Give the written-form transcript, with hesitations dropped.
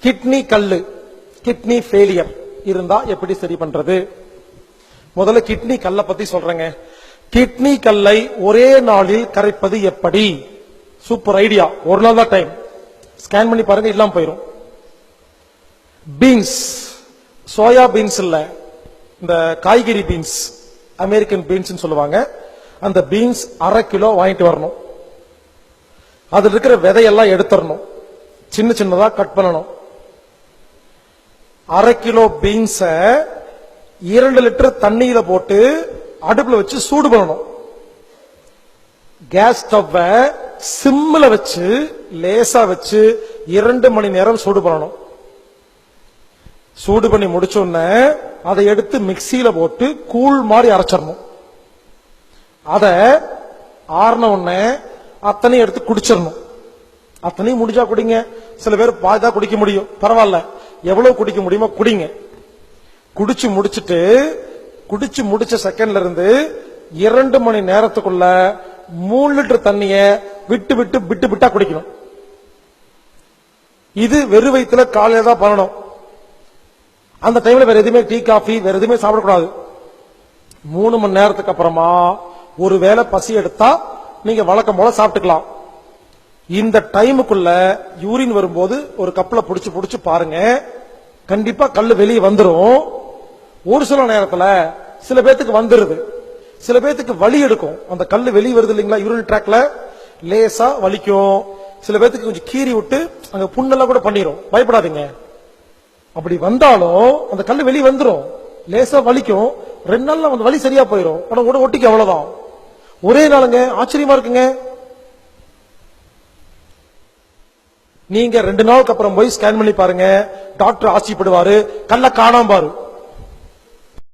Kidney கல்லு, kidney failure இருந்தா எப்படி சரி பண்றது? முதல்ல கிட்னி கல்லை பத்தி சொல்றேங்க. கிட்னி கல்லை ஒரே நாளில் கரைப்பது எப்படி? Super idea. ஒரு நாள் தான் டைம். ஸ்கேன் பண்ணி பாருங்க, இல்லாம போயிடும். பீன்ஸ், சோயா பீன்ஸ் இல்ல, இந்த காய்கறி பீன்ஸ், அமெரிக்கன் பீன்ஸ் சொல்லுவாங்க. அந்த பீன்ஸ் 1/2 கிலோ வாங்கிட்டு வரணும். அதுல இருக்கிற விதையெல்லாம் எடுத்துடணும், சின்ன சின்னதா கட் பண்ணணும். 1/2 கிலோ பீன்ஸ 2 லிட்டர் தண்ணியில போட்டு அடுப்புல வச்சு சூடு பண்ணணும். கேஸ் ஸ்டவ் சிம்ல வச்சு லேசா வச்சு 2 மணி நேரம் சூடு பண்ணணும். சூடு பண்ணி முடிச்ச உடனே அதை எடுத்து மிக்சியில போட்டு கூழ் மாதிரி அரைச்சிடணும். அத ஆறின உடனே அத்தனையும் எடுத்து குடிச்சிடணும். அத்தனையும் முடிஞ்சா குடிங்க. சில பேர் பாய்தான் குடிக்க முடியும், பரவாயில்ல. எவ்வளவு குடிக்க முடியுமோ குடிங்க. குடிச்சு முடிச்ச செகண்ட்ல இருந்து 2 மணி நேரத்துக்குள்ள 3 லிட்டர் தண்ணிய விட்டு விட்டா குடிக்கணும். இது வெறு வயிற்றுல காலையில தான் பண்ணணும். அந்த டைம்ல வேற எதுவுமே டீ காஃபி வேற எதுவுமே சாப்பிடக்கூடாது. 3 மணி நேரத்துக்கு அப்புறமா ஒருவேளை பசி எடுத்தா நீங்க வழக்கம் போல சாப்பிட்டுக்கலாம். இந்த டைமுக்குள்ள யூரின் வரும்போது ஒரு கப்பல புடிச்சு பாருங்க, கண்டிப்பா கல்லு வெளியே வந்துரும். ஒரு சில நேரத்துல சில பேத்துக்கு வந்துருது, சில பேத்துக்கு வலி எடுக்கும். அந்த கல்லு வெளியே வருது இல்லைங்களா, யூரின் ட்ராக்ல லேசா வலிக்கும். சில பேத்துக்கு கொஞ்சம் கீறி விட்டு அங்க புண்ணெல்லாம் கூட பண்ணிரும். பயப்படாதீங்க. அப்படி வந்தாலும் அந்த கல்லு வெளியே வந்துரும், லேசா வலிக்கும். 2 நாள்ல அந்த வலி சரியா போயிடும். ஆனா கூட ஒட்டிக்கு அவ்வளவுதான். ஒரே நாளுங்க. ஆச்சரியமா இருக்குங்க. நீங்க 2 நாளுக்கு அப்புறம் போய் ஸ்கேன் பண்ணி பாருங்க, டாக்டர் ஆச்சரியப்படுவாரு. கல்ல காணாம பாரு.